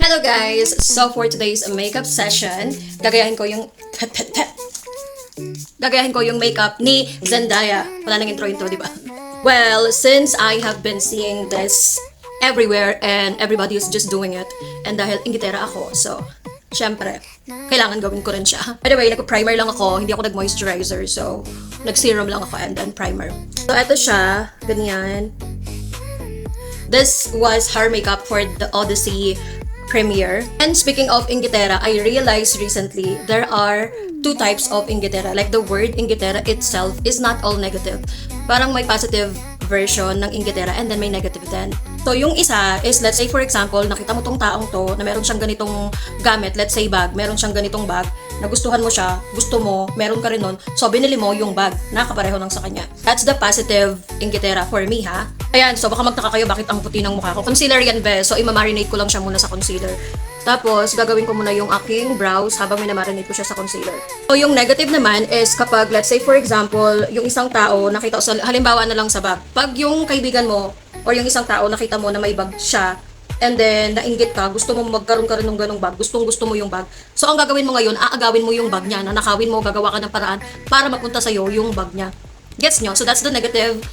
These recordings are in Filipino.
Hello guys! So for today's makeup session, gagayahin ko yung makeup ni Zendaya. Wala nang intro, di ba? Well, since I have been seeing this everywhere and everybody is just doing it, and dahil ingitera ako, so syempre, kailangan gawin ko rin siya. By the way, nagpa-primer lang ako, hindi ako nag-moisturizer, so nag-serum lang ako and then primer. So eto siya, ganyan. This was her makeup for the Odyssey premiere. And speaking of ingitera, I realized recently there are two types of ingitera. Like the word ingitera itself is not all negative. Parang may positive version ng ingitera and then may negative din. So yung isa is, let's say for example, nakita mo tong taong to na meron siyang ganitong gamit, let's say bag, meron siyang ganitong bag, nagustuhan mo siya, gusto mo, meron ka rin nun, so binili mo yung bag, nakapareho lang sa kanya. That's the positive ingitera for me, ha? Ayan, so baka magtaka kayo bakit ang puti ng mukha ko. Concealer yan, be. So imamarinate ko lang siya muna sa concealer. Tapos, gagawin ko muna yung aking brows habang minamarinate ko siya sa concealer. So, yung negative naman is kapag, let's say for example, yung isang tao nakita sa, halimbawa na lang sa bag. Pag yung kaibigan mo or yung isang tao nakita mo na may bag siya, and then nainggit ka, gusto mo magkaroon ka rin ng ganong bag, gusto mo yung bag. So, ang gagawin mo ngayon, aagawin mo yung bag niya, nanakawin mo, gagawa ka ng paraan para mapunta sa'yo yung bag niya. Gets nyo? So, that's the negative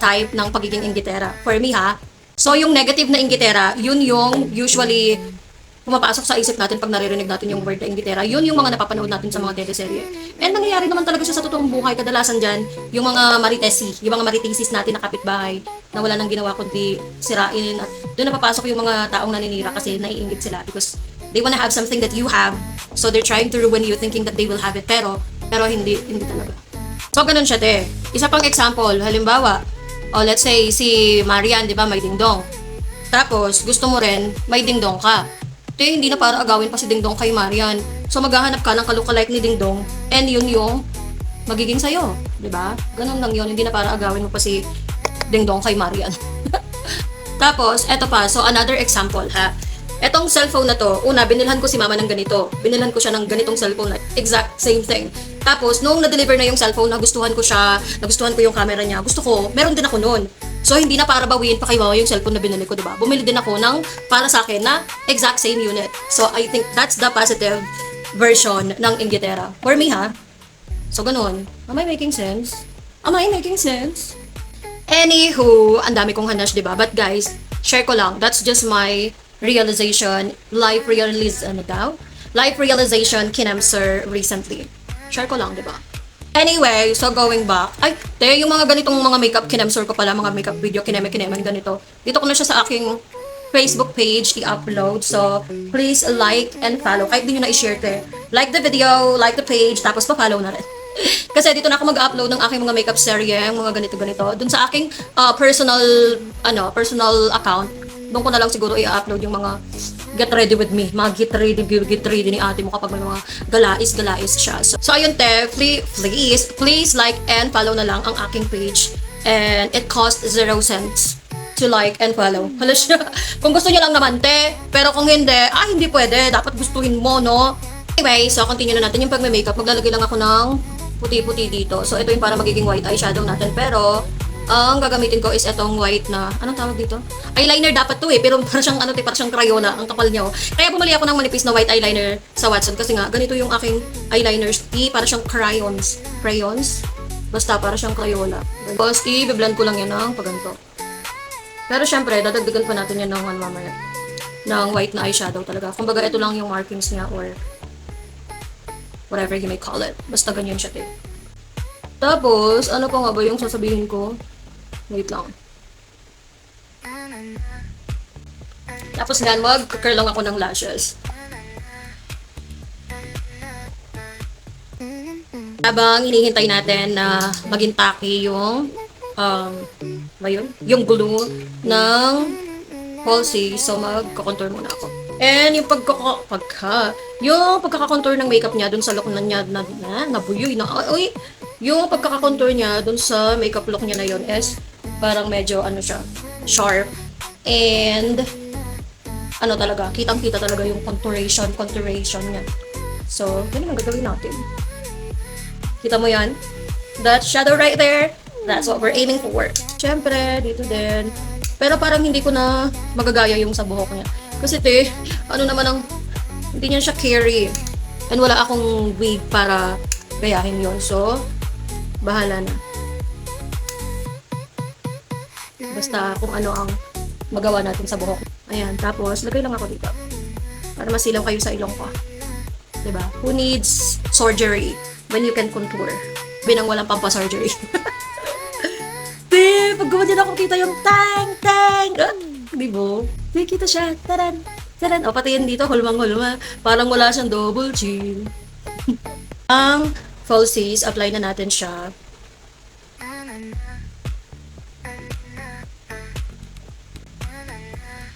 type ng pagiging inggitera. For me, ha? So, yung negative na inggitera, yun yung usually pumapasok sa isip natin pag naririnig natin yung word na inggitera. Yun yung mga napapanood natin sa mga teleserye. And nangyayari naman talaga siya sa totoong buhay. Kadalasan dyan, yung mga maritesis natin na kapitbahay na wala nang ginawa kundi sirain. At doon napapasok yung mga taong naninira kasi naiinggit sila because they wanna have something that you have. So they're trying to ruin you thinking that they will have it. Pero hindi talaga. So ganun siya, te. Isa pang example, halimbawa, let's say si Marian, di ba, may dingdong. Tapos, gusto mo rin, may dingdong ka. Hindi na para agawin pa si Dingdong kay Marian. So maghahanap ka ng kalookalike ni Dingdong and yun yung magiging sa'yo. Diba? Ganun lang yun. Hindi na para agawin mo pa si Dingdong kay Marian. Tapos, eto pa. So another example, ha. Etong cellphone na to, una, binilhan ko si mama ng ganito. Binilhan ko siya ng ganitong cellphone na exact same thing. Tapos, nung na-deliver na yung cellphone, nagustuhan ko yung camera niya. Gusto ko, meron din ako noon. So, hindi na para bawiin pa kay mama yung cellphone na binili ko, diba? Bumili din ako ng, para sa akin, na exact same unit. So, I think that's the positive version ng inggitera. For me, ha? So, ganun. Am I making sense? Anywho, ang dami kong hanash, diba? But guys, share ko lang. That's just my realization. Life realization kinamser recently. Share ko lang, diba? Anyway, so going back, yung mga ganitong mga makeup kinamsur ko pala, mga makeup video, kineme-kineman ganito. Dito ko na siya sa aking Facebook page i-upload. So, please like and follow. Kahit di nyo na i-share te. Like the video, like the page, tapos pa-follow na rin. Kasi dito na ako mag-upload ng aking mga makeup serye, mga ganito-ganito. Dun sa aking personal account, doon ko na lang siguro i-upload yung mga get ready with me. Mga get ready ni ate mo kapag may mga galais siya. So ayun te, please like and follow na lang ang aking page. And it costs 0 cents to like and follow. Hala siya. Kung gusto niyo lang naman te, pero kung hindi pwede. Dapat gustuhin mo, no? Anyway, so continue na natin yung pagme-makeup. Maglalagay lang ako ng puti-puti dito. So ito yung para magiging white eyeshadow natin. Pero ang gagamitin ko is itong white na, anong tawag dito? Eyeliner dapat to pero para siyang Crayola, ang kapal niya. Kaya bumili ako ng manipis na white eyeliner sa Watson kasi nga, ganito yung aking eyeliners. Para siyang crayons. Basta para siyang Crayola. Tapos, i-blend ko lang yan ng paganto. Pero syempre, dadagdagan pa natin yan ng mamaya. Ng white na eyeshadow talaga. Kumbaga, ito lang yung markings niya or whatever you may call it. Basta ganyan siya, te. Tapos, ano pa nga ba yung sasabihin ko? Wait lang. Tapos nga, mag-curl lang ako ng lashes. Habang hinihintay natin na maging tacky yung yung glue ng Halsey. So, mag-contour muna ako. And yung pagkaka-contour ng makeup niya dun sa look na niya nabuyoy na. Yung pagkaka-contour niya dun sa makeup look niya na yun is parang medyo sharp. And talaga, kitang-kita talaga yung contouration niya. So, yun ang gagawin natin. Kita mo yan? That shadow right there, that's what we're aiming for. Siyempre, dito din. Pero parang hindi ko na magagaya yung sa buhok niya. Kasi te, ano naman ang, hindi niya siya carry. And wala akong wig para gayahin yon. So, bahala na. Basta kung ano ang magawa natin sa buhok. Ayan, tapos lagay lang ako dito. Para masilaw kayo sa ilong ko. Diba? Who needs surgery when you can contour? Binang walang pampa-surgery. Di, pag gumawa din ako kita yung tang, tang. Di ba? Di, kita siya. Taran, taran. O, pati yan dito, hulmang-hulma. Parang wala siyang double chin. Ang falsies, apply na natin siya.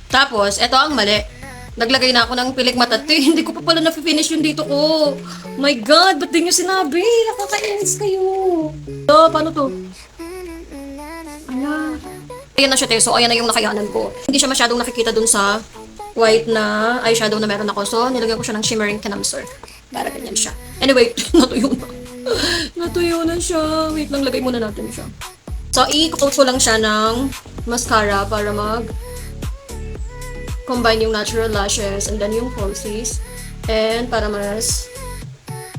Tapos, eto ang mali. Naglagay na ako ng pilik mata. Hindi ko pa pala na-finish yung dito ko. My God, ba't di nyo sinabi? Nakakainis kayo. So, paano to? Ala. Ayan na siya, te. So, ayan na yung nakayanan ko. Hindi siya masyadong nakikita dun sa white na eyeshadow na meron ako. So, nilagyan ko siya ng shimmering concealer. Para ganyan siya. Anyway, natuyo na. Natuyo na siya. Wait lang, lagay muna natin siya. So, i-coat ko lang siya ng mascara para combine yung natural lashes and then yung falsies. And para mas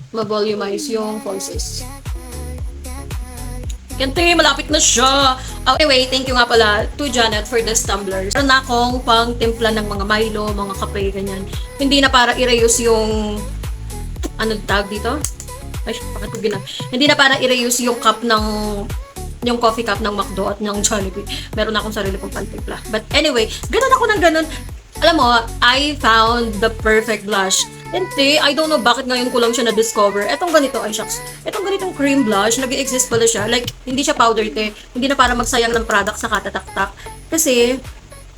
ma-volumize yung falsies. Kante, malapit na siya. Anyway, thank you nga pala to Janet for this tumblers. Meron na akong pang timpla ng mga Milo, mga kape, ganyan. Hindi na para i-reuse yung ano tawag dito? Ay, bakit ko ginag? Hindi na para i-reuse yung cup ng yung coffee cup ng McDo at ng Jollibee. Meron na akong sarili kong pantimpla. But anyway, ganun ako ng ganun. Alam mo, I found the perfect blush. Hindi, I don't know bakit ngayon ko lang siya na-discover. Etong ganito, ay shucks. Etong ganitong cream blush, nag-exist pala siya. Like, hindi siya powder, te. Hindi na para magsayang ng product sa katatak-tak. Kasi,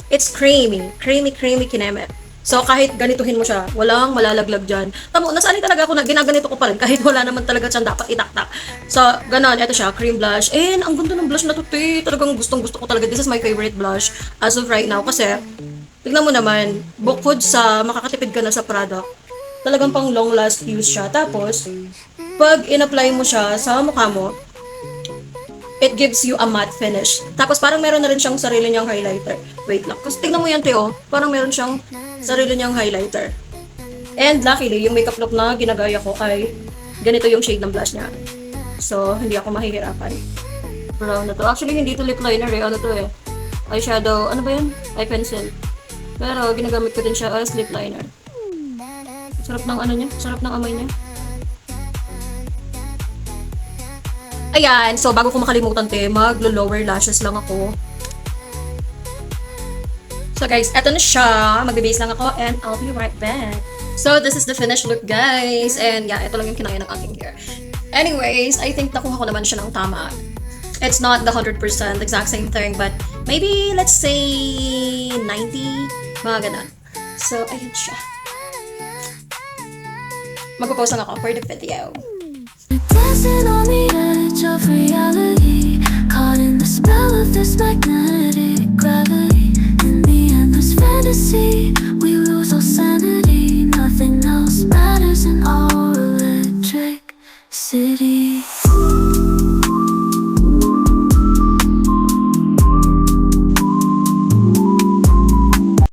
it's creamy. Creamy, kineme. So, kahit ganituhin mo siya, walang malalaglag dyan. Tamo, nasanay talaga ako na ginaganito ko pa rin kahit wala naman talaga siyang dapat itaktak. So, ganon. Ito siya, cream blush. And, ang ganda ng blush na to, te. Talagang gustong-gusto ko talaga. This is my favorite blush as of right now. Kasi, tignan mo naman, bukod sa makakatipid ka na sa product, talagang pang long last use siya. Tapos, pag in-apply mo siya sa mukha mo, it gives you a matte finish. Tapos, parang meron na rin siyang sarili niyang highlighter. Wait lang. Kasi tignan mo yan, Teo. Parang meron siyang sarili niyang highlighter. And luckily, yung makeup look na ginagaya ko ay ganito yung shade ng blush niya. So, hindi ako mahihirapan. Brown na to. Actually, hindi to lip liner eh. Ano to eh? Eyeshadow. Ano ba yun? Eye pencil. Pero, ginagamit ko din siya as lip liner. Sarap ng ano niya. Sarap ng amoy niya. Ayan. So, bago ko makalimutan, te, mag-lower lashes lang ako. So, guys, eto na siya. Magbe-base lang ako and I'll be right back. So, this is the finished look, guys. And yeah, ito lang yung kinaya ng aking hair. Anyways, I think nakuha ko naman siya ng tama. It's not the 100% exact same thing, but maybe, let's say, 90. Mga ganun. So, ayun siya. Magpo-post lang ako for the video. Dancing on the edge of reality, caught in the spell of this magnetic gravity. In the endless fantasy, we lose all sanity. Nothing else matters in our electric city.